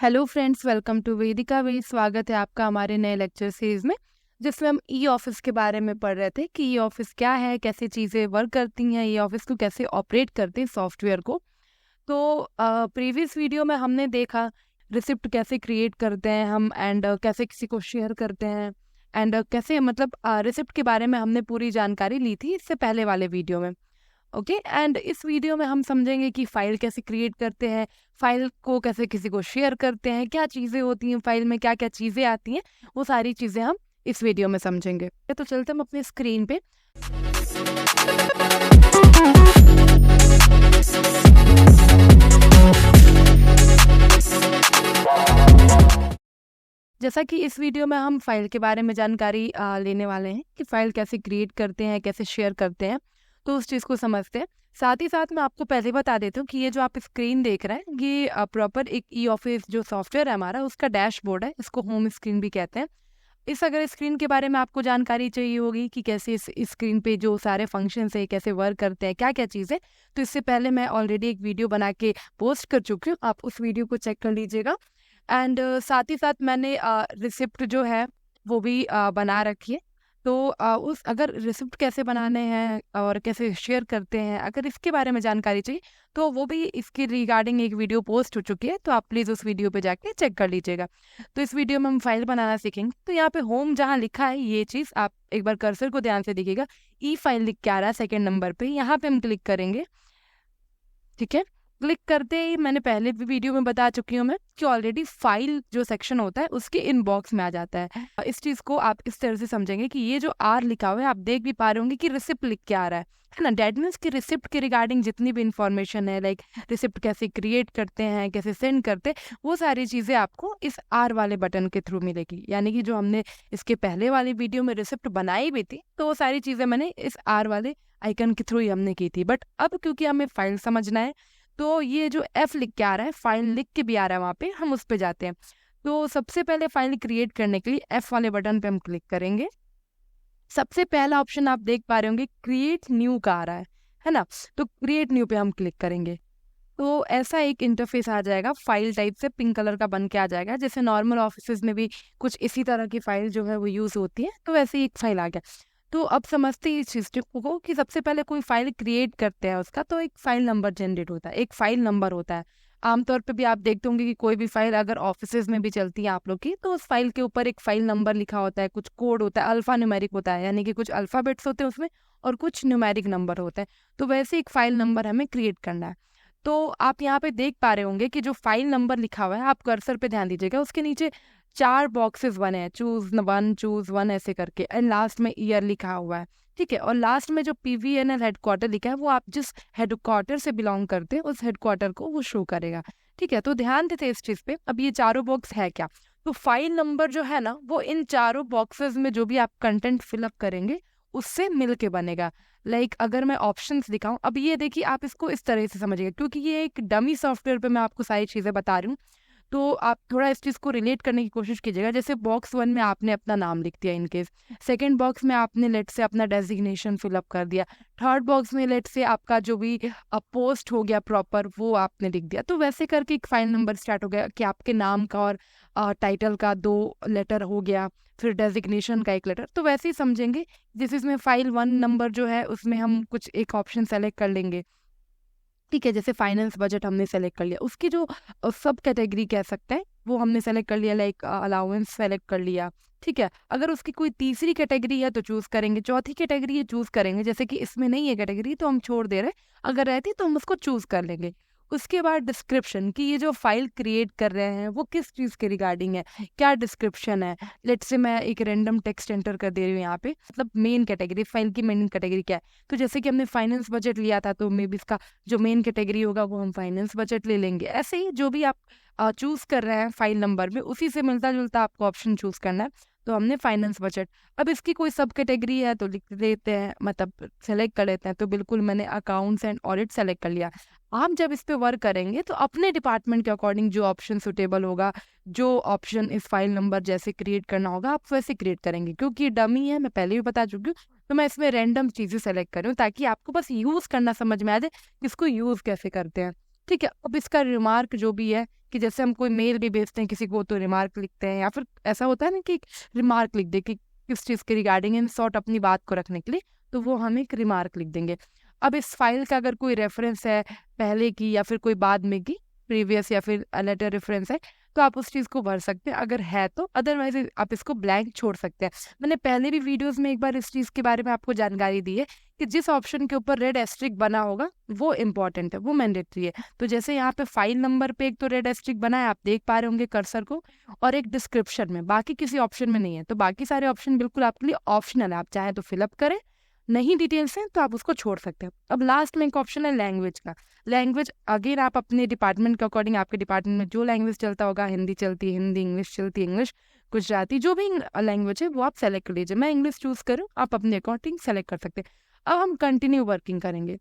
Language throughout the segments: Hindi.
हेलो फ्रेंड्स, वेलकम टू वेदिका वे। स्वागत है आपका हमारे नए लेक्चर सीरीज में, जिसमें हम ई ऑफिस के बारे में पढ़ रहे थे कि ई ऑफिस क्या है, कैसे चीज़ें वर्क करती हैं, ई ऑफिस को कैसे ऑपरेट करते हैं सॉफ्टवेयर को। तो प्रीवियस वीडियो में हमने देखा रिसिप्ट कैसे क्रिएट करते हैं हम, एंड कैसे किसी को शेयर करते हैं, एंड कैसे मतलब रिसिप्ट के बारे में हमने पूरी जानकारी ली थी इससे पहले वाले वीडियो में। ओके, एंड इस वीडियो में हम समझेंगे कि फाइल कैसे क्रिएट करते हैं, फाइल को कैसे किसी को शेयर करते हैं, क्या चीज़ें होती हैं फाइल में, क्या क्या चीज़ें आती हैं, वो सारी चीज़ें हम इस वीडियो में समझेंगे। तो चलते हम अपनी स्क्रीन पे। जैसा कि इस वीडियो में हम फाइल के बारे में जानकारी लेने वाले हैं कि फाइल कैसे क्रिएट करते हैं, कैसे शेयर करते हैं, तो उस चीज़ को समझते हैं। साथ ही साथ मैं आपको पहले बता देती हूँ कि ये जो आप स्क्रीन देख रहे हैं ये प्रॉपर एक ई ऑफिस जो सॉफ्टवेयर है हमारा, उसका डैशबोर्ड है। इसको होम स्क्रीन भी कहते हैं। इस अगर स्क्रीन के बारे में आपको जानकारी चाहिए होगी कि कैसे इस स्क्रीन पे जो सारे फंक्शंस है कैसे वर्क करते हैं, क्या क्या चीज़ें, तो इससे पहले मैं ऑलरेडी एक वीडियो बना के पोस्ट कर चुकी हूँ, आप उस वीडियो को चेक कर लीजिएगा। एंड साथ ही साथ मैंने रिसिप्ट जो है वो भी बना रखी है। तो उस अगर रिसिप्ट कैसे बनाने हैं और कैसे शेयर करते हैं, अगर इसके बारे में जानकारी चाहिए तो वो भी इसके रिगार्डिंग एक वीडियो पोस्ट हो चुकी है, तो आप प्लीज़ उस वीडियो पे जाके चेक कर लीजिएगा। तो इस वीडियो में हम फाइल बनाना सीखेंगे। तो यहाँ पे होम जहाँ लिखा है ये चीज़ आप एक बार कर्सर को ध्यान से देखिएगा, ई फाइल लिख के आ रहा है सेकेंड नंबर पे, यहाँ पे हम क्लिक करेंगे। ठीक है, क्लिक करते ही मैंने पहले भी वीडियो में बता चुकी हूँ मैं कि ऑलरेडी फाइल जो सेक्शन होता है उसके इनबॉक्स में आ जाता है। इस चीज़ को आप इस तरह से समझेंगे कि ये जो आर लिखा हुआ है आप देख भी पा रहे होंगे कि रिसिप्ट लिख के आ रहा है ना। डेट मीन्स कि रिसिप्ट के रिगार्डिंग जितनी भी इंफॉर्मेशन है, लाइक रिसिप्ट कैसे क्रिएट करते हैं, कैसे सेंड करते हैं, वो सारी चीज़ें आपको इस आर वाले बटन के थ्रू मिलेगी। यानी कि जो हमने इसके पहले वाली वीडियो में रिसिप्ट बनाई भी थी, तो वो सारी चीज़ें मैंने इस आर वाले आइकन के थ्रू ही हमने की थी। बट अब क्योंकि हमें फाइल समझना है, तो ये जो एफ लिख के आ रहा है, फाइल लिख के भी आ रहा है वहाँ पे, हम उस पे जाते हैं। तो सबसे पहले फाइल क्रिएट करने के लिए एफ वाले बटन पे हम क्लिक करेंगे। सबसे पहला ऑप्शन आप देख पा रहे होंगे क्रिएट न्यू का आ रहा है ना। तो क्रिएट न्यू पे हम क्लिक करेंगे तो ऐसा एक इंटरफेस आ जाएगा, फाइल टाइप से पिंक कलर का बन के आ जाएगा। जैसे नॉर्मल ऑफिस में भी कुछ इसी तरह की फाइल जो है वो यूज़ होती है, तो वैसे ही एक फाइल आ गया। तो अब समझते हैं इस सिस्टम को कि सबसे पहले कोई फाइल क्रिएट करते हैं उसका तो एक फाइल नंबर जनरेट होता है, एक फाइल नंबर होता है। आमतौर पे भी आप देखते होंगे कि कोई भी फाइल अगर ऑफिसेज में भी चलती है आप लोग की, तो उस फाइल के ऊपर एक फाइल नंबर लिखा होता है, कुछ कोड होता है, अल्फा न्यूमेरिक होता है, यानी कि कुछ अल्फाबेट्स होते हैं उसमें और कुछ न्यूमेरिक नंबर होता है। तो वैसे एक फाइल नंबर हमें क्रिएट करना है। तो आप यहाँ पे देख पा रहे होंगे कि जो फाइल नंबर लिखा हुआ है, आप कर्सर पे ध्यान दीजिएगा, उसके नीचे 4 बॉक्सेस बने हैं, चूज वन ऐसे करके, एंड लास्ट में ईयर लिखा हुआ है। ठीक है, और लास्ट में जो PVNL हेडक्वार्टर लिखा है वो आप जिस हेडक्वार्टर से बिलोंग करते हैं उस हेडक्वार्टर को वो शो करेगा। ठीक है, तो ध्यान देते इस चीज़ पे। अब ये चारों बॉक्स है क्या, तो फाइल नंबर जो है ना वो इन चारों बॉक्सेस में जो भी आप कंटेंट फिलअप करेंगे उससे मिल के बनेगा। लाइक अगर मैं ऑप्शंस दिखाऊं, अब ये देखिए आप इसको इस तरह से समझिएगा, क्योंकि ये एक डमी सॉफ्टवेयर पे मैं आपको सारी चीज़ें बता रही हूँ, तो आप थोड़ा इस चीज़ को रिलेट करने की कोशिश कीजिएगा। जैसे बॉक्स 1 में आपने अपना नाम लिख दिया इनकेस, सेकंड बॉक्स में आपने लेट से अपना डेजिग्नेशन फिलअप कर दिया, थर्ड बॉक्स में लेट से आपका जो भी पोस्ट हो गया प्रॉपर वो आपने लिख दिया। तो वैसे करके एक फाइल नंबर स्टार्ट हो गया कि आपके नाम का और टाइटल का 2 लेटर हो गया, फिर डेजिग्नेशन का 1 लेटर। तो वैसे ही समझेंगे, जिस इसमें फाइल 1 नंबर जो है उसमें हम कुछ एक ऑप्शन सेलेक्ट कर लेंगे। ठीक है, जैसे फाइनेंस बजट हमने सेलेक्ट कर लिया, उसकी जो सब कैटेगरी कह सकते हैं वो हमने सेलेक्ट कर लिया, लाइक अलाउंस सेलेक्ट कर लिया। ठीक है, अगर उसकी कोई तीसरी कैटेगरी है तो चूज करेंगे, चौथी कैटेगरी है चूज करेंगे। जैसे कि इसमें नहीं है कैटेगरी तो हम छोड़ दे रहे हैं, अगर रहती तो हम उसको चूज कर लेंगे। उसके बाद डिस्क्रिप्शन कि ये जो फाइल क्रिएट कर रहे हैं वो किस चीज़ के रिगार्डिंग है, क्या डिस्क्रिप्शन है। लेट से मैं एक रैंडम टेक्स्ट एंटर कर दे रही हूँ यहाँ पे, मतलब मेन कैटेगरी, फाइल की मेन कैटेगरी क्या है। तो जैसे कि हमने फाइनेंस बजट लिया था, तो मे बी इसका जो मेन कैटेगरी होगा वो हम फाइनेंस बजट ले लेंगे। ऐसे ही जो भी आप चूज कर रहे हैं फाइल नंबर में, उसी से मिलता जुलता आपको ऑप्शन चूज करना है। तो हमने फाइनेंस बजट, अब इसकी कोई सब कैटेगरी है तो लिख देते हैं, मतलब सेलेक्ट कर लेते हैं। तो बिल्कुल मैंने अकाउंट्स एंड ऑडिट सेलेक्ट कर लिया। आप जब इस पे वर्क करेंगे तो अपने डिपार्टमेंट के अकॉर्डिंग जो ऑप्शन सुटेबल होगा, जो ऑप्शन इस फाइल नंबर जैसे क्रिएट करना होगा आप वैसे क्रिएट करेंगे। क्योंकि ये डमी है, मैं पहले भी बता चुकी हूँ, तो मैं इसमें रैंडम चीज़ें सेलेक्ट कर रही हूँ ताकि आपको बस यूज़ करना समझ में आ जाए, इसको यूज़ कैसे करते हैं। ठीक है, अब इसका रिमार्क जो भी है कि जैसे हम कोई मेल भी भेजते हैं किसी को तो रिमार्क लिखते हैं, या फिर ऐसा होता है ना कि रिमार्क लिख दे कि किस चीज़ के रिगार्डिंग, इन शॉर्ट अपनी बात को रखने के लिए, तो वो हम एक रिमार्क लिख देंगे। अब इस फाइल का अगर कोई रेफरेंस है पहले की या फिर कोई बाद में की, प्रीवियस या फिर लेटर रेफरेंस है, तो आप उस चीज़ को भर सकते हैं अगर है तो, अदरवाइज आप इसको ब्लैंक छोड़ सकते हैं। मैंने पहले भी वीडियोस में एक बार इस चीज़ के बारे में आपको जानकारी दी है कि जिस ऑप्शन के ऊपर रेड एस्ट्रिक बना होगा वो इंपॉर्टेंट है, वो मैंडेटरी है। तो जैसे यहाँ पे फाइल नंबर पे एक तो रेड एस्ट्रिक बना है, आप देख पा रहे होंगे कर्सर को, और एक डिस्क्रिप्शन में, बाकी किसी ऑप्शन में नहीं है। तो बाकी सारे ऑप्शन बिल्कुल आपके लिए ऑप्शनल है, आप चाहें तो फिलअप करें, नहीं डिटेल्स हैं तो आप उसको छोड़ सकते हैं। अब लास्ट में एक ऑप्शन है लैंग्वेज का। लैंग्वेज अगेन आप अपने डिपार्टमेंट के अकॉर्डिंग, आपके डिपार्टमेंट में जो लैंग्वेज चलता होगा, हिंदी चलती है हिंदी, इंग्लिश चलती है इंग्लिश, गुजराती, जो भी लैंग्वेज है वो आप सेलेक्ट कर लीजिए। मैं इंग्लिश चूज करूँ, आप अपने अकॉर्डिंग सेलेक्ट कर सकते हैं। अब हम कंटिन्यू वर्किंग करेंगे।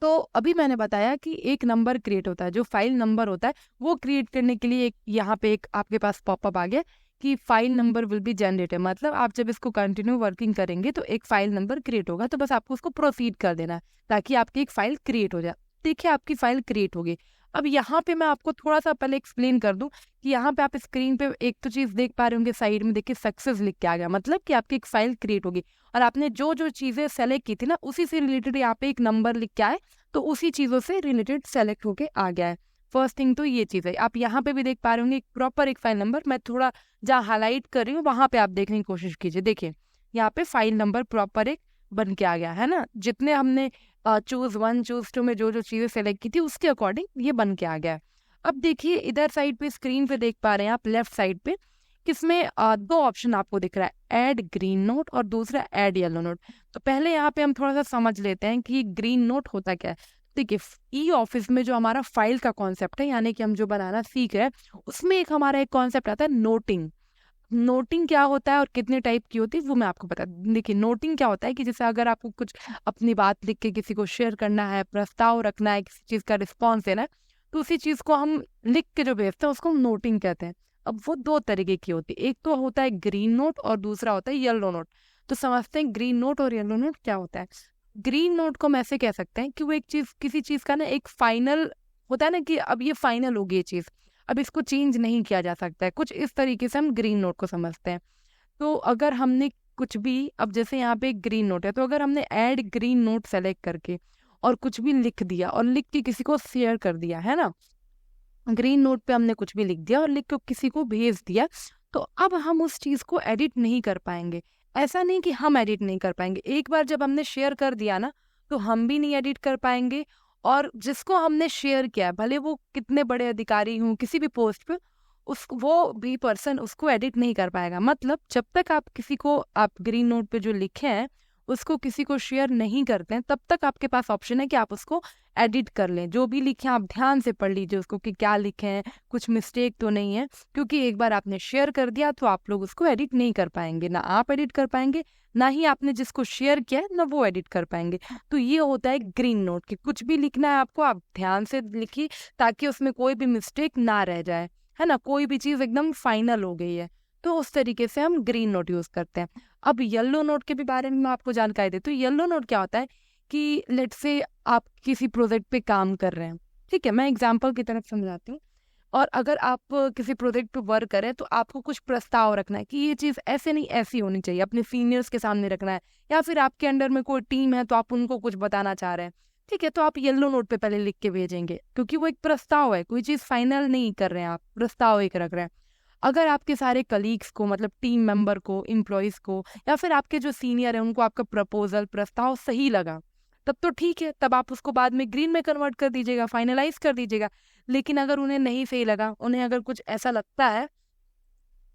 तो अभी मैंने बताया कि एक नंबर क्रिएट होता है, जो फाइल नंबर होता है वो क्रिएट करने के लिए एक यहाँ पे एक आपके पास पॉपअप आ गया कि file number will be generated. मतलब आप जब इसको कंटिन्यू वर्किंग करेंगे तो एक फाइल नंबर क्रिएट होगा, तो बस आपको उसको प्रोसीड कर देना है ताकि आपकी एक फाइल क्रिएट हो जाए। देखिए आपकी फाइल क्रिएट होगी। अब यहाँ पे मैं आपको थोड़ा सा पहले एक्सप्लेन कर दूं कि यहाँ पे आप स्क्रीन पे एक तो चीज देख पा रहे होंगे, साइड में देखिए सक्सेस लिख के आ गया, मतलब कि आपकी एक फाइल क्रिएट होगी और आपने जो जो चीजें सेलेक्ट की थी ना उसी से रिलेटेड यहाँ पे एक नंबर लिख के आए, तो उसी चीजों से रिलेटेड सेलेक्ट होके आ गया है। फर्स्ट थिंग तो ये चीज है। आप यहाँ पे भी देख पा रहे होंगे प्रॉपर एक फाइल नंबर, मैं थोड़ा जहाँ हाईलाइट कर रही हूँ वहां पे आप देखने की कोशिश कीजिए। देखिए यहाँ पे फाइल नंबर प्रॉपर एक बन के आ गया है ना, जितने हमने चूज 1 चूज 2 में जो जो चीजें सेलेक्ट की थी उसके अकॉर्डिंग ये बन के आ गया है। अब देखिए इधर साइड पे स्क्रीन पे देख पा रहे हैं आप लेफ्ट साइड पे, किसमें दो ऑप्शन आपको दिख रहा है, ऐड ग्रीन नोट और दूसरा ऐड येलो नोट। तो पहले यहाँ पे हम थोड़ा सा समझ लेते हैं कि ग्रीन नोट होता क्या है। देखिए ई ऑफिस में जो हमारा फाइल का कॉन्सेप्ट है, यानी कि हम जो बनाना सीख रहे हैं उसमें एक हमारा एक कॉन्सेप्ट आता है नोटिंग। नोटिंग क्या होता है और कितने टाइप की होती है वो मैं आपको बता। देखिए नोटिंग क्या होता है कि जैसे अगर आपको कुछ अपनी बात लिख के किसी को शेयर करना है, प्रस्ताव रखना है, किसी चीज का रिस्पॉन्स देना है, तो उसी चीज को हम लिख के जो भेजते हैं उसको हम नोटिंग कहते हैं। अब वो दो तरीके की होती है, एक तो होता है ग्रीन नोट और दूसरा होता है येलो नोट। तो समझते हैं ग्रीन नोट और येलो नोट क्या होता है। ग्रीन नोट को हम ऐसे कह सकते हैं कि वो एक चीज, किसी चीज का ना एक फाइनल होता है ना कि अब ये फाइनल होगी ये चीज, अब इसको चेंज नहीं किया जा सकता है, कुछ इस तरीके से हम ग्रीन नोट को समझते हैं। तो अगर हमने कुछ भी, अब जैसे यहाँ पे ग्रीन नोट है, तो अगर हमने ऐड ग्रीन नोट सेलेक्ट करके और कुछ भी लिख दिया और लिख के किसी को शेयर कर दिया है ना, ग्रीन नोट पे हमने कुछ भी लिख दिया और लिख के किसी को भेज दिया, तो अब हम उस चीज को एडिट नहीं कर पाएंगे। ऐसा नहीं कि हम एडिट नहीं कर पाएंगे, एक बार जब हमने शेयर कर दिया ना तो हम भी नहीं एडिट कर पाएंगे, और जिसको हमने शेयर किया भले वो कितने बड़े अधिकारी हों किसी भी पोस्ट पे, उस वो भी पर्सन उसको एडिट नहीं कर पाएगा। मतलब जब तक आप किसी को, आप ग्रीन नोट पे जो लिखे हैं उसको किसी को शेयर नहीं करते हैं, तब तक आपके पास ऑप्शन है कि आप उसको एडिट कर लें। जो भी लिखे आप ध्यान से पढ़ लीजिए उसको कि क्या लिखे हैं, कुछ मिस्टेक तो नहीं है, क्योंकि एक बार आपने शेयर कर दिया तो आप लोग उसको एडिट नहीं कर पाएंगे, ना आप एडिट कर पाएंगे ना ही आपने जिसको शेयर किया है ना वो एडिट कर पाएंगे। तो ये होता है ग्रीन नोट कि कुछ भी लिखना है आपको, आप ध्यान से लिखिए ताकि उसमें कोई भी मिस्टेक ना रह जाए, है ना, कोई भी चीज एकदम फाइनल हो गई है। तो उस तरीके से हम ग्रीन नोट यूज करते हैं। अब येलो नोट के भी बारे में मैं आपको जानकारी देती हूँ। येलो नोट क्या होता है कि लेट से आप किसी प्रोजेक्ट पे काम कर रहे हैं, ठीक है, मैं एग्जांपल की तरफ समझाती हूँ। और अगर आप किसी प्रोजेक्ट पे वर्क करें तो आपको कुछ प्रस्ताव रखना है कि ये चीज़ ऐसे नहीं ऐसी होनी चाहिए, अपने सीनियर्स के सामने रखना है, या फिर आपके अंडर में कोई टीम है तो आप उनको कुछ बताना चाह रहे हैं, ठीक है, तो आप येलो नोट पे पहले लिख के भेजेंगे, क्योंकि वो एक प्रस्ताव है, कोई चीज़ फाइनल नहीं कर रहे हैं आप, प्रस्ताव एक रख रहे हैं। अगर आपके सारे कलीग्स को, मतलब टीम मेंबर को, एम्प्लॉयज को, या फिर आपके जो सीनियर है उनको आपका प्रपोजल, प्रस्ताव सही लगा, तब तो ठीक है, तब आप उसको बाद में ग्रीन में कन्वर्ट कर दीजिएगा, फाइनलाइज कर दीजिएगा। लेकिन अगर उन्हें नहीं सही लगा, उन्हें अगर कुछ ऐसा लगता है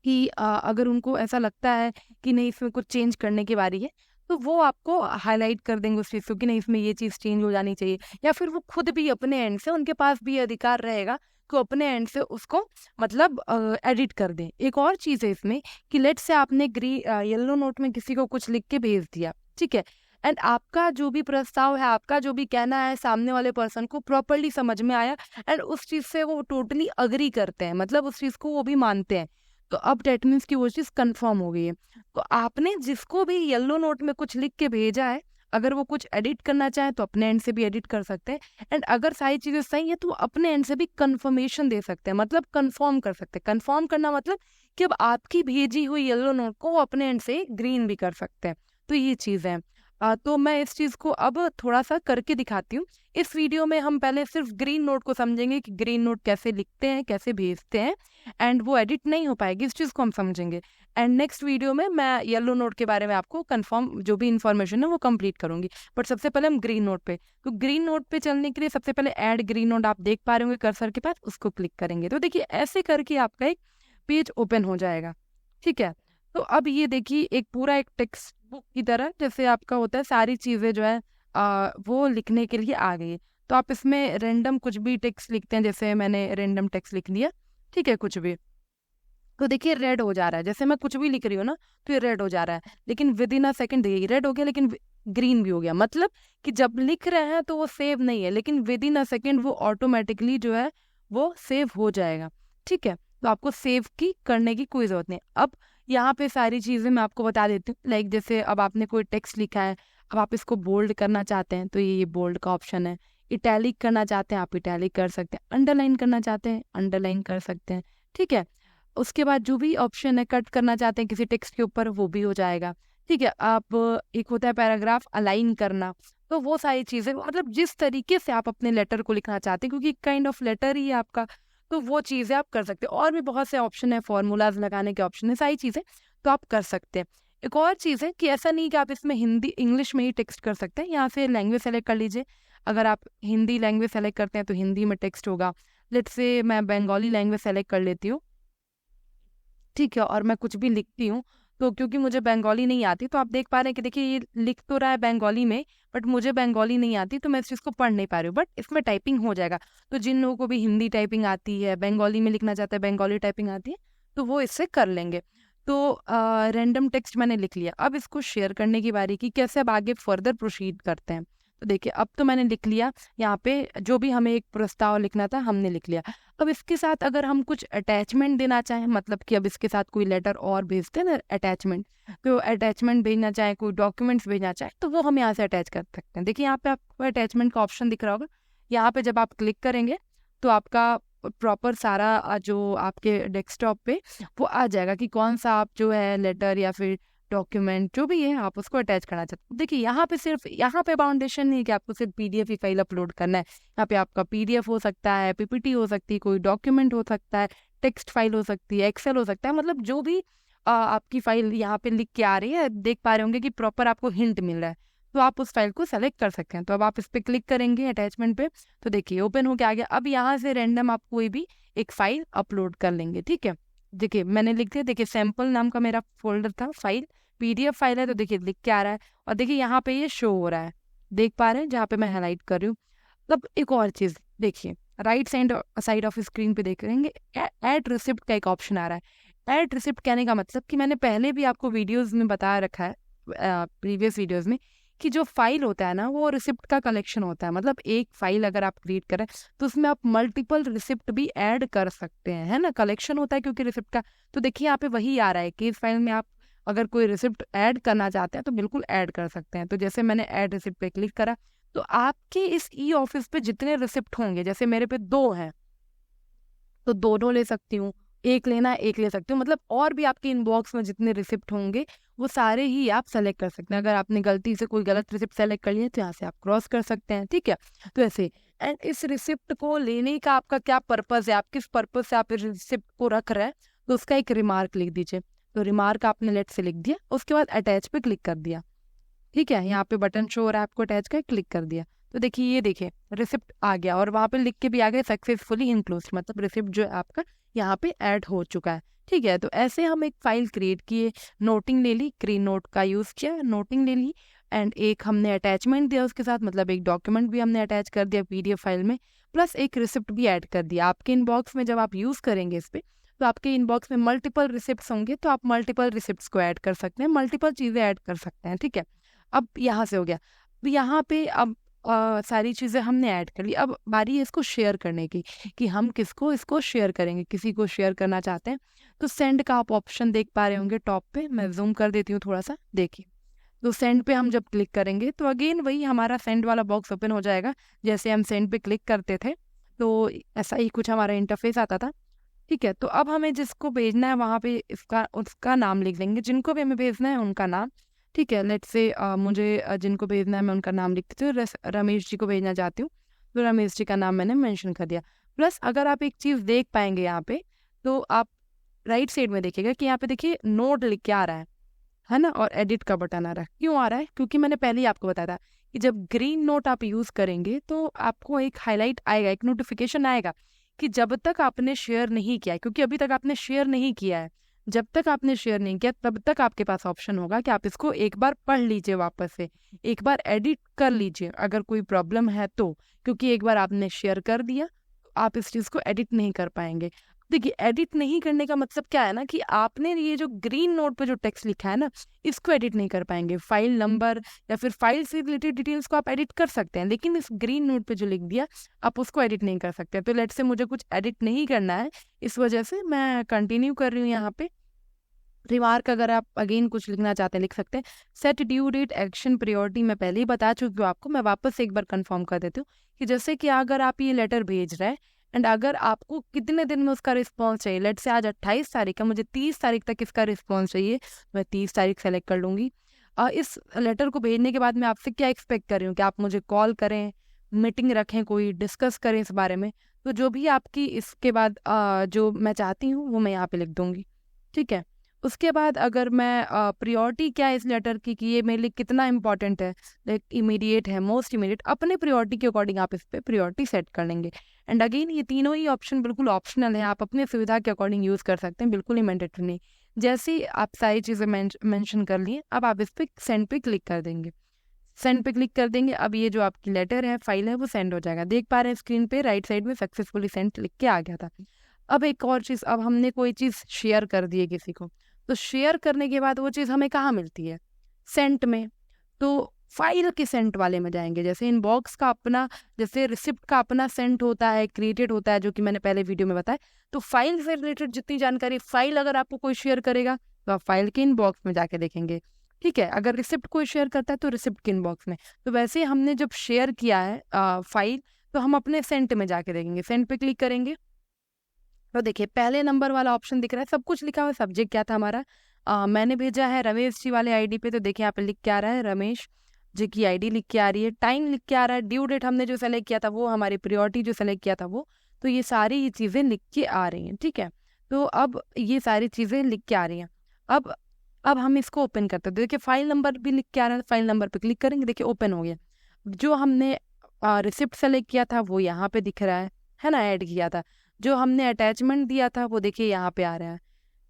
कि अगर उनको ऐसा लगता है कि नहीं इसमें कुछ चेंज करने की बारी है, तो वो आपको हाईलाइट कर देंगे उस चीज़ को कि नहीं इसमें ये चीज़ चेंज हो जानी चाहिए, या फिर वो खुद भी अपने एंड से, उनके पास भी अधिकार रहेगा कि अपने एंड से उसको मतलब एडिट कर दें। एक और चीज़ है इसमें कि लेट से आपने येलो नोट में किसी को कुछ लिख के भेज दिया, ठीक है, एंड आपका जो भी प्रस्ताव है, आपका जो भी कहना है, सामने वाले पर्सन को प्रॉपरली समझ में आया एंड उस चीज़ से वो टोटली अग्री करते हैं, मतलब उस चीज़ को वो भी मानते हैं, तो अब डेट मीन्स की वो चीज़ कंफर्म हो गई है। तो आपने जिसको भी येलो नोट में कुछ लिख के भेजा है, अगर वो कुछ एडिट करना चाहे तो अपने एंड से भी एडिट कर सकते हैं, एंड अगर सारी चीज़ें सही है तो वो अपने एंड से भी कंफर्मेशन दे सकते हैं, मतलब कंफर्म कर सकते हैं। कंफर्म करना मतलब कि अब आपकी भेजी हुई येलो नोट को वो अपने एंड से ग्रीन भी कर सकते हैं। तो ये चीज़ है। तो मैं इस चीज़ को अब थोड़ा सा करके दिखाती हूँ। इस वीडियो में हम पहले सिर्फ ग्रीन नोट को समझेंगे कि ग्रीन नोट कैसे लिखते हैं, कैसे भेजते हैं, एंड वो एडिट नहीं हो पाएगी, इस चीज़ को हम समझेंगे। एंड नेक्स्ट वीडियो में मैं येलो नोट के बारे में आपको कंफर्म जो भी इन्फॉर्मेशन है वो कंप्लीट करूंगी। बट सबसे पहले हम ग्रीन नोट पे, तो ग्रीन नोट पे चलने के लिए सबसे पहले ऐड ग्रीन नोट आप देख पा रहे होंगे कर्सर के पास, उसको क्लिक करेंगे तो देखिए ऐसे करके आपका एक पेज ओपन हो जाएगा। ठीक है, तो अब ये देखिए एक पूरा एक टेक्स्ट बुक की तरह जैसे आपका होता है, सारी चीज़ें जो है वो लिखने के लिए आ गई है। तो आप इसमें रैंडम कुछ भी टेक्स्ट लिखते हैं, जैसे मैंने रैंडम टेक्स्ट लिख लिया, ठीक है, कुछ भी, तो देखिए रेड हो जा रहा है। जैसे मैं कुछ भी लिख रही हूँ ना तो ये रेड हो जा रहा है, लेकिन विद इन अ सेकेंड देखिए रेड हो गया लेकिन ग्रीन भी हो गया। मतलब कि जब लिख रहे हैं तो वो सेव नहीं है, लेकिन विद इन अ सेकेंड वो ऑटोमेटिकली जो है वो सेव हो जाएगा। ठीक है, तो आपको सेव की करने की कोई जरूरत नहीं। अब यहाँ पे सारी चीज़ें मैं आपको बता देती हूँ। लाइक जैसे अब आपने कोई टेक्स्ट लिखा है, अब आप इसको बोल्ड करना चाहते हैं तो ये बोल्ड का ऑप्शन है। इटैलिक करना चाहते हैं आप इटैलिक कर सकते हैं, अंडरलाइन करना चाहते हैं अंडरलाइन कर सकते हैं। ठीक है, उसके बाद जो भी ऑप्शन है कट करना चाहते हैं किसी टेक्स्ट के ऊपर वो भी हो जाएगा। ठीक है, आप एक होता है पैराग्राफ अलाइन करना, तो वो सारी चीज़ें मतलब जिस तरीके से आप अपने लेटर को लिखना चाहते हैं, क्योंकि काइंड ऑफ लेटर ही है आपका, तो वो चीज़ें आप कर सकते हैं। और भी बहुत से ऑप्शन है, फॉर्मूलाज लगाने के ऑप्शन है, सारी चीज़ें तो आप कर सकते हैं। एक और चीज़ है कि ऐसा नहीं कि आप इसमें हिंदी इंग्लिश में ही टेक्स्ट कर सकते हैं, यहाँ से लैंग्वेज सेलेक्ट कर लीजिए। अगर आप हिंदी लैंग्वेज सेलेक्ट करते हैं तो हिंदी में टेक्स्ट होगा। लेट्स से मैं बंगाली लैंग्वेज सेलेक्ट कर लेती हूँ, ठीक है, और मैं कुछ भी लिखती हूँ तो क्योंकि मुझे बंगाली नहीं आती, तो आप देख पा रहे हैं कि देखिए ये लिख तो रहा है बंगाली में, बट मुझे बंगाली नहीं आती तो मैं इस चीज़ को पढ़ नहीं पा रही हूँ, बट इसमें टाइपिंग हो जाएगा। तो जिन लोगों को भी हिंदी टाइपिंग आती है, बंगाली में लिखना चाहते हैं, बंगाली टाइपिंग आती है, तो वो इससे कर लेंगे। तो रैंडम टेक्स्ट मैंने लिख लिया, अब इसको शेयर करने की बारी की, कैसे अब आगे फर्दर प्रोसीड करते हैं। तो देखिए अब तो मैंने लिख लिया, यहाँ पे जो भी हमें एक प्रस्ताव लिखना था हमने लिख लिया। अब इसके साथ अगर हम कुछ अटैचमेंट देना चाहें, मतलब कि अब इसके साथ कोई लेटर और भेजते हैं ना अटैचमेंट, तो अटैचमेंट भेजना चाहे, कोई डॉक्यूमेंट्स भेजना चाहे, तो वो हम यहाँ से अटैच कर सकते हैं। देखिए यहाँ पे आपको अटैचमेंट का ऑप्शन दिख रहा होगा, यहाँ पे जब आप क्लिक करेंगे तो आपका प्रॉपर सारा जो आपके डेस्कटॉप पे वो आ जाएगा कि कौन सा आप जो है लेटर या फिर डॉक्यूमेंट जो भी है आप उसको अटैच करना चाहते हैं। देखिए यहाँ पे सिर्फ यहाँ पे बाउंडेशन नहीं कि आपको सिर्फ पीडीएफ ही फाइल अपलोड करना है, यहाँ पे आपका पीडीएफ हो सकता है, पीपीटी हो सकती है, कोई डॉक्यूमेंट हो सकता है, टेक्स्ट फाइल हो सकती है, एक्सेल हो सकता है, मतलब जो भी आपकी फाइल यहाँ पे लिख के आ रही है, देख पा रहे होंगे कि प्रॉपर आपको हिंट मिल रहा है, तो आप उस फाइल को सेलेक्ट कर सकते हैं। तो अब आप इस पर क्लिक करेंगे अटैचमेंट पे, तो देखिए ओपन होके आ गया। अब यहाँ से रैंडम आप कोई भी एक फाइल अपलोड कर लेंगे। ठीक है, देखिए मैंने लिख दिया, देखिए सैम्पल नाम का मेरा फोल्डर था, फाइल पीडीएफ फाइल है, तो देखिए लिख के आ रहा है, और देखिए यहाँ पे ये शो हो रहा है, देख पा रहे हैं जहाँ पे मैं हाईलाइट कर रही हूँ। अब एक और चीज़ देखिए, राइट साइड ऑफ स्क्रीन पे देखेंगे ऐड रिसिप्ट का एक ऑप्शन आ रहा है। ऐड रिसिप्ट कहने का मतलब कि मैंने पहले भी आपको वीडियोस में बता रखा है, प्रीवियस वीडियोस में, कि जो फाइल होता है ना वो रिसिप्ट का कलेक्शन होता है। मतलब एक फाइल अगर आप क्रिएट करें तो उसमें आप मल्टीपल रिसिप्ट भी ऐड कर सकते हैं, है ना, कलेक्शन होता है क्योंकि रिसिप्ट का। तो देखिए यहाँ पे वही आ रहा है कि इस फाइल में आप अगर कोई रिसिप्ट ऐड करना चाहते हैं तो बिल्कुल ऐड कर सकते हैं। तो जैसे मैंने ऐड रिसिप्ट पे क्लिक करा, तो आपके इस ई ऑफिस पे जितने रिसिप्ट होंगे, जैसे मेरे पे 2 हैं तो दोनों ले सकती हूँ, एक लेना है एक ले सकती हूँ, मतलब और भी आपके इनबॉक्स में जितने रिसिप्ट होंगे वो सारे ही आप सेलेक्ट कर सकते हैं। अगर आपने गलती से कोई गलत रिसिप्ट सेलेक्ट कर लिया तो यहाँ से आप क्रॉस कर सकते हैं। ठीक है, तो ऐसे। एंड इस रिसिप्ट को लेने का आपका क्या पर्पज़ है, आप किस पर्पज़ से आप इस रिसिप्ट को रख रहे हैं, तो उसका एक रिमार्क लिख दीजिए। तो रिमार्क आपने लेट से लिख दिया, उसके बाद अटैच पे क्लिक कर दिया। ठीक है, यहाँ पे बटन शो हो रहा है आपको अटैच का, क्लिक कर दिया, तो देखिए ये देखिए रिसिप्ट आ गया, और वहाँ पे लिख के भी आ गया सक्सेसफुली इंक्लूड, मतलब रिसिप्ट जो है आपका यहाँ पे ऐड हो चुका है। ठीक है, तो ऐसे हम एक फाइल क्रिएट किए, नोटिंग ले ली, ग्रीन नोट का यूज़ किया, नोटिंग ले ली, एंड एक हमने अटैचमेंट दिया उसके साथ, मतलब एक डॉक्यूमेंट भी हमने अटैच कर दिया पीडीएफ फाइल में, प्लस एक रिसिप्ट भी ऐड कर दिया। आपके इनबॉक्स में जब आप यूज़ करेंगे इस पर, तो आपके इनबॉक्स में मल्टीपल रिसिप्ट्स होंगे, तो आप मल्टीपल रिसिप्ट्स को ऐड कर सकते हैं, मल्टीपल चीज़ें ऐड कर सकते हैं। ठीक है, अब यहाँ से हो गया। अब यहाँ पे अब सारी चीज़ें हमने ऐड कर ली, अब बारी है इसको शेयर करने की, कि हम किसको इसको शेयर करेंगे। किसी को शेयर करना चाहते हैं तो सेंड का आप ऑप्शन देख पा रहे होंगे टॉप पे, मैं जूम कर देती हूँ थोड़ा सा, देखिए तो सेंड पे हम जब क्लिक करेंगे तो अगेन वही हमारा सेंड वाला बॉक्स ओपन हो जाएगा, जैसे हम सेंड पे क्लिक करते थे तो ऐसा ही कुछ हमारा इंटरफेस आता था। ठीक है, तो अब हमें जिसको भेजना है वहाँ पे इसका उसका नाम लिख देंगे, जिनको भी हमें भेजना है उनका नाम। ठीक है, लेट्स से मुझे जिनको भेजना है मैं उनका नाम लिख देती हूँ। रमेश जी को भेजना चाहती हूँ तो रमेश जी का नाम मैंने मेंशन कर दिया। प्लस अगर आप एक चीज़ देख पाएंगे यहाँ पे, तो आप राइट साइड में देखिएगा कि यहाँ पे देखिए नोट लिख के आ रहा है ना, और एडिट का बटन आ रहा है। क्यों आ रहा है? क्योंकि मैंने पहले ही आपको बताया था कि जब ग्रीन नोट आप यूज़ करेंगे तो आपको एक हाईलाइट आएगा, एक नोटिफिकेशन आएगा कि जब तक आपने शेयर नहीं किया है, क्योंकि अभी तक आपने शेयर नहीं किया है, जब तक आपने शेयर नहीं किया तब तक आपके पास ऑप्शन होगा कि आप इसको एक बार पढ़ लीजिए, वापस से एक बार एडिट कर लीजिए अगर कोई प्रॉब्लम है तो। क्योंकि एक बार आपने शेयर कर दिया तो आप इस चीज़ को एडिट नहीं कर पाएंगे। देखिए, एडिट नहीं करने का मतलब क्या है ना, कि आपने ये जो ग्रीन नोट पे जो टेक्स्ट लिखा है ना, इसको एडिट नहीं कर पाएंगे। फाइल नंबर या फिर फाइल से रिलेटेड डिटेल्स को आप एडिट कर सकते हैं, लेकिन इस ग्रीन नोट पे जो लिख दिया आप उसको एडिट नहीं कर सकते। तो लेट्स से मुझे कुछ एडिट नहीं करना है, इस वजह से मैं कंटिन्यू कर रही हूँ। यहाँ पे रिमार्क अगर आप अगेन कुछ लिखना चाहते हैं लिख सकते हैं। Set due date action priority मैं पहले ही बता चुकी हूँ आपको, मैं वापस से एक बार कंफर्म कर देती हूँ कि जैसे कि अगर आप ये लेटर भेज रहे हैं एंड अगर आपको कितने दिन में उसका रिस्पॉन्स चाहिए, लेट से आज 28 तारीख है, मुझे 30 तारीख तक इसका रिस्पॉन्स चाहिए, मैं 30 तारीख सेलेक्ट कर लूँगी। इस लेटर को भेजने के बाद मैं आपसे क्या एक्सपेक्ट कर रही हूँ कि आप मुझे कॉल करें, मीटिंग रखें, कोई डिस्कस करें इस बारे में। तो जो भी आपकी इसके बाद जो मैं चाहती हूँ वो मैं यहाँ पे लिख दूँगी। ठीक है, उसके बाद अगर मैं प्रायोरिटी क्या है इस लेटर की, कि ये मेरे लिए कितना इंपॉर्टेंट है, लाइक इमीडिएट है, मोस्ट इमीडिएट, अपने प्रायोरिटी के अकॉर्डिंग आप इस पर प्रायोरिटी सेट कर लेंगे। एंड अगेन ये तीनों ही ऑप्शन बिल्कुल ऑप्शनल है, आप अपने सुविधा के अकॉर्डिंग यूज़ कर सकते हैं, बिल्कुल ही मैंडेटरी नहीं। जैसे ही आप सारी चीज़ें मेंशन कर लिए, अब आप इस पर सेंड पे क्लिक कर देंगे। सेंड पे क्लिक कर देंगे, अब ये जो आपकी लेटर है, फाइल है, वो सेंड हो जाएगा। देख पा रहे हैं स्क्रीन पे राइट साइड में सक्सेसफुली सेंड लिख के आ गया था। अब एक और चीज़, अब हमने कोई चीज़ शेयर कर दी है किसी को, तो शेयर करने के बाद वो चीज़ हमें कहाँ मिलती है? सेंट में। तो फाइल के सेंट वाले में जाएंगे। जैसे इनबॉक्स का अपना, जैसे रिसिप्ट का अपना सेंट होता है, क्रिएटेड होता है, जो कि मैंने पहले वीडियो में बताया। तो फाइल से रिलेटेड जितनी जानकारी, फाइल अगर आपको कोई शेयर करेगा तो आप फाइल के इनबॉक्स में जाके देखेंगे। ठीक है, अगर रिसिप्ट कोई शेयर करता है तो रिसिप्ट के इनबॉक्स में। तो वैसे हमने जब शेयर किया है फाइल, तो हम अपने सेंट में जाके देखेंगे। सेंट पे क्लिक करेंगे तो देखिए पहले नंबर वाला ऑप्शन दिख रहा है, सब कुछ लिखा हुआ है। सब्जेक्ट क्या था हमारा, मैंने भेजा है रमेश जी वाले आईडी पे, तो देखिए यहाँ पे लिख के आ रहा है रमेश जी की आईडी लिख के आ रही है, टाइम लिख के आ रहा है, ड्यू डेट हमने जो सेलेक्ट किया था वो, हमारी प्रायोरिटी जो सेलेक्ट किया था वो। तो ये सारी ही चीज़ें लिख के आ रही हैं। ठीक है, तो अब ये सारी चीज़ें लिख के आ रही हैं। अब हम इसको ओपन करते हैं। देखिए फाइल नंबर भी लिख के आ रहा है, फाइल नंबर पे क्लिक करेंगे, देखिए ओपन हो गया। जो हमने रिसिप्ट सेलेक्ट किया था वो यहाँ पे दिख रहा है ना, ऐड किया था। जो हमने अटैचमेंट दिया था वो देखिए यहाँ पे आ रहा है।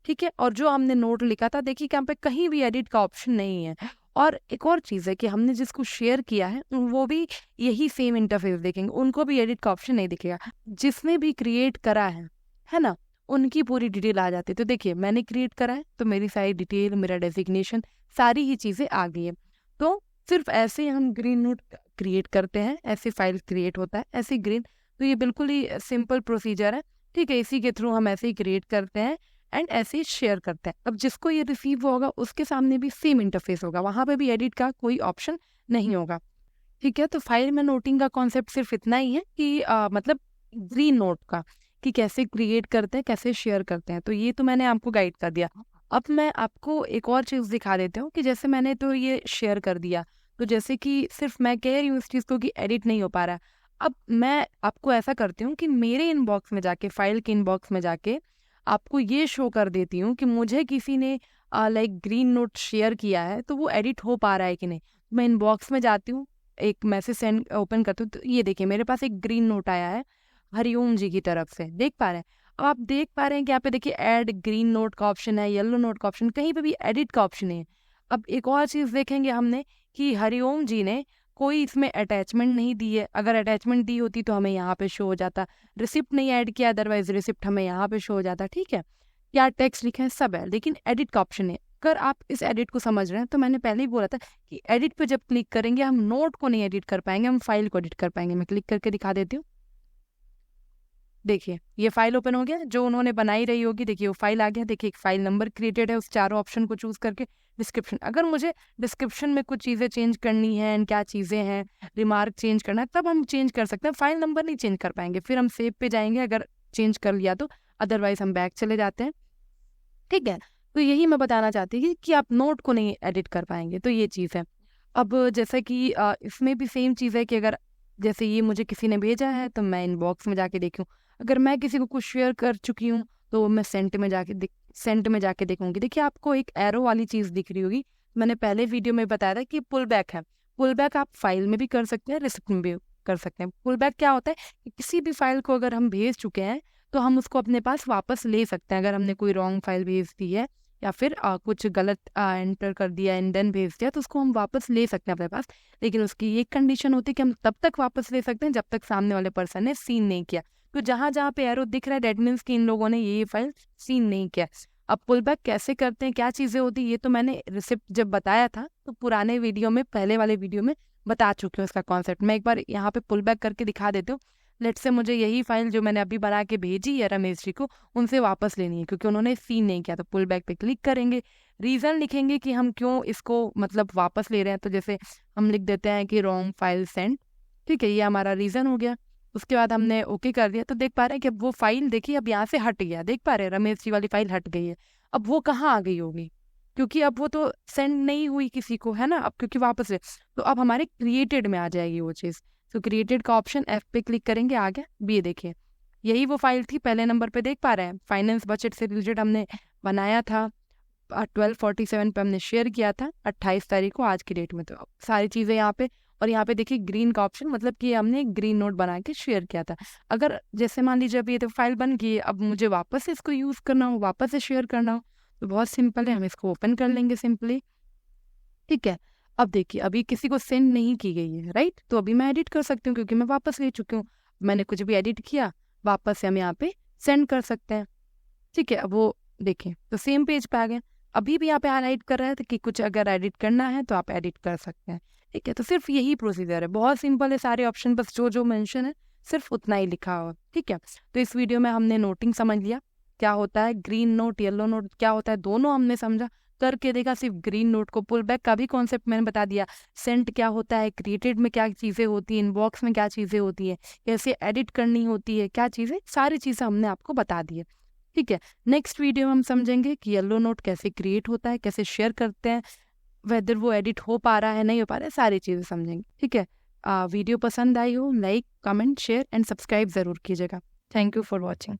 ठीक है, और जो हमने नोट लिखा था देखिए यहाँ पे कहीं भी एडिट का ऑप्शन नहीं है। और एक और चीज़ है कि हमने जिसको शेयर किया है वो भी यही सेम इंटरफेस देखेंगे, उनको भी एडिट का ऑप्शन नहीं दिखेगा। जिसने भी क्रिएट करा है ना, उनकी पूरी डिटेल आ जाती है। तो देखिए मैंने क्रिएट करा है तो मेरी सारी डिटेल, मेरा डेजिग्नेशन, सारी ही चीज़ें आ गई है। तो सिर्फ ऐसे ही हम ग्रीन नोट क्रिएट करते हैं, ऐसे फाइल क्रिएट होता है, ऐसे ग्रीन। तो ये बिल्कुल ही सिंपल प्रोसीजर है। ठीक है, इसी के थ्रू हम ऐसे ही क्रिएट करते हैं एंड ऐसे ही शेयर करते हैं। अब जिसको ये रिसीव होगा उसके सामने भी सेम इंटरफेस होगा, वहाँ पे भी एडिट का कोई ऑप्शन नहीं होगा। ठीक है, तो फाइल में नोटिंग का कॉन्सेप्ट सिर्फ इतना ही है कि मतलब ग्रीन नोट का, कि कैसे क्रिएट करते हैं, कैसे शेयर करते हैं। तो ये तो मैंने आपको गाइड कर दिया। अब मैं आपको एक और चीज़ दिखा देती हूँ कि जैसे मैंने तो ये शेयर कर दिया, तो जैसे कि सिर्फ मैं कह रही हूँ इस चीज़ को कि एडिट नहीं हो पा रहा है। अब मैं आपको ऐसा करती हूँ कि मेरे इनबॉक्स में जाके, फाइल के इनबॉक्स में जाके आपको ये शो कर देती हूँ कि मुझे किसी ने लाइक ग्रीन नोट शेयर किया है, तो वो एडिट हो पा रहा है कि नहीं। मैं इनबॉक्स में जाती हूँ, एक मैसेज सेंड ओपन करती हूँ, तो ये देखिए मेरे पास एक ग्रीन नोट आया है हरिओम जी की तरफ से, देख पा रहे हैं। अब आप देख पा रहे हैं कि यहाँ पे देखिए ऐड ग्रीन नोट का ऑप्शन है, येलो नोट का ऑप्शन, कहीं पे भी एडिट का ऑप्शन नहीं है। अब एक और चीज़ देखेंगे हमने कि हरिओम जी ने कोई इसमें अटैचमेंट नहीं दी है। अगर अटैचमेंट दी होती तो हमें यहाँ पे शो हो जाता। रिसिप्ट नहीं ऐड किया, अदरवाइज रिसिप्ट हमें यहाँ पे शो हो जाता। ठीक है, क्या टेक्स्ट लिखा है सब है, लेकिन एडिट का ऑप्शन है। अगर आप इस एडिट को समझ रहे हैं तो मैंने पहले ही बोला था कि एडिट पे जब क्लिक करेंगे हम नोट को नहीं एडिट कर पाएंगे, हम फाइल को एडिट कर पाएंगे। मैं क्लिक करके दिखा देती हूँ। देखिए ये फाइल ओपन हो गया, जो उन्होंने बनाई रही होगी, देखिए वो फाइल आ गया। देखिए एक फाइल नंबर क्रिएटेड है उस चारों ऑप्शन को चूज करके। डिस्क्रिप्शन, अगर मुझे डिस्क्रिप्शन में कुछ चीज़ें चेंज करनी है, क्या चीज़ें हैं, रिमार्क चेंज करना है, तब हम चेंज कर सकते हैं। फाइल नंबर नहीं चेंज कर पाएंगे, फिर हम सेव पे जाएंगे अगर चेंज कर लिया तो, अदरवाइज हम बैक चले जाते हैं। ठीक है, तो यही मैं बताना चाहती थी कि आप नोट को नहीं एडिट कर पाएंगे, तो ये चीज़ है। अब जैसे कि इसमें भी सेम चीज़ है कि अगर जैसे ये मुझे किसी ने भेजा है तो मैं इनबॉक्स में जाके देखूँ, अगर मैं किसी को कुछ शेयर कर चुकी हूँ तो मैं सेंट में जाके देखूंगी। देखिए आपको एक एरो वाली चीज़ दिख रही होगी, मैंने पहले वीडियो में बताया था कि पुल बैक है। पुल बैक आप फाइल में भी कर सकते हैं, रिसिप्ट में भी कर सकते हैं। पुल बैक क्या होता है कि किसी भी फाइल को अगर हम भेज चुके हैं तो हम उसको अपने पास वापस ले सकते हैं। अगर हमने कोई रॉन्ग फाइल भेज दी है या फिर कुछ गलत एंटर कर दिया एंड देन भेज दिया, तो उसको हम वापस ले सकते हैं अपने पास। लेकिन उसकी एक कंडीशन होती है कि हम तब तक वापस ले सकते हैं जब तक सामने वाले पर्सन ने सीन नहीं किया। तो जहां जहां पे एरो दिख रहा है डेट मीन्स कि इन लोगों ने ये फाइल सीन नहीं किया। अब पुल बैक कैसे करते हैं, क्या चीज़ें होती है, ये तो मैंने रिसिप्ट जब बताया था तो पुराने वीडियो में, पहले वाले वीडियो में बता चुकी हूँ इसका कॉन्सेप्ट। मैं एक बार यहाँ पे पुल बैक करके दिखा देती हूँ। लेट से मुझे यही फाइल जो मैंने अभी बना के भेजी है रमेश जी को, उनसे वापस लेनी है क्योंकि उन्होंने सीन नहीं किया। तो पुल बैक पे क्लिक करेंगे, रीज़न लिखेंगे कि हम क्यों इसको मतलब वापस ले रहे हैं। तो जैसे हम लिख देते हैं कि रॉन्ग फाइल सेंड, ठीक है, ये हमारा रीज़न हो गया। उसके बाद हमने ओके कर दिया, तो देख पा रहे हैं कि अब वो फाइल देखिए अब यहाँ से हट गया, देख पा रहे हैं रमेश जी वाली फाइल हट गई है। अब वो कहाँ आ गई होगी, क्योंकि अब वो तो सेंड नहीं हुई किसी को, है ना, अब क्योंकि वापस है तो अब हमारे क्रिएटेड में आ जाएगी वो चीज़। तो क्रिएटेड का ऑप्शन F पे क्लिक करेंगे, आ गया। ये देखिए यही वो फाइल थी पहले नंबर पे, देख पा रहे हैं, फाइनेंस बजट से रिलेटेड हमने बनाया था। 1247 पे हमने शेयर किया था 28 तारीख को, आज की डेट में। तो सारी चीज़ें यहाँ पे, और यहाँ पे देखिए ग्रीन का ऑप्शन, मतलब कि हमने एक ग्रीन नोट बना के शेयर किया था। अगर जैसे मान लीजिए अब ये तो फाइल बन गई है, अब मुझे वापस से इसको यूज़ करना हो, वापस से शेयर करना हो, तो बहुत सिंपल है, हम इसको ओपन कर लेंगे सिंपली। ठीक है, अब देखिए अभी किसी को सेंड नहीं की गई है, राइट, तो अभी मैं एडिट कर सकती हूँ क्योंकि मैं वापस ले चुकी हूँ। मैंने कुछ भी एडिट किया, वापस से हम यहाँ पे सेंड कर सकते हैं। ठीक है, अब वो देखिए तो सेम पेज पे आ गए। अभी भी यहाँ पे हाईलाइट कर रहा है कि कुछ अगर एडिट करना है तो आप एडिट कर सकते हैं। ठीक है, तो सिर्फ यही प्रोसीजर है, बहुत सिंपल है, सारे ऑप्शन बस जो जो मेंशन है सिर्फ उतना ही लिखा हुआ। ठीक है, तो इस वीडियो में हमने नोटिंग समझ लिया, क्या होता है ग्रीन नोट, येलो नोट क्या होता है, दोनों हमने समझा, करके देखा। सिर्फ ग्रीन नोट को पुल बैक का भी कॉन्सेप्ट मैंने बता दिया, सेंट क्या होता है, क्रिएटेड में क्या चीज़ें होती हैं, इनबॉक्स में क्या चीज़ें होती हैं, कैसे एडिट करनी होती है, क्या चीज़ें, सारी चीज़ें हमने आपको बता दी है। ठीक है, नेक्स्ट वीडियो में हम समझेंगे कि येलो नोट कैसे क्रिएट होता है, कैसे शेयर करते हैं, वेदर वो एडिट हो पा रहा है नहीं हो पा रहा है, सारी चीज़ें समझेंगे। ठीक है, वीडियो पसंद आई हो like comment share and subscribe ज़रूर कीजिएगा। Thank you for watching.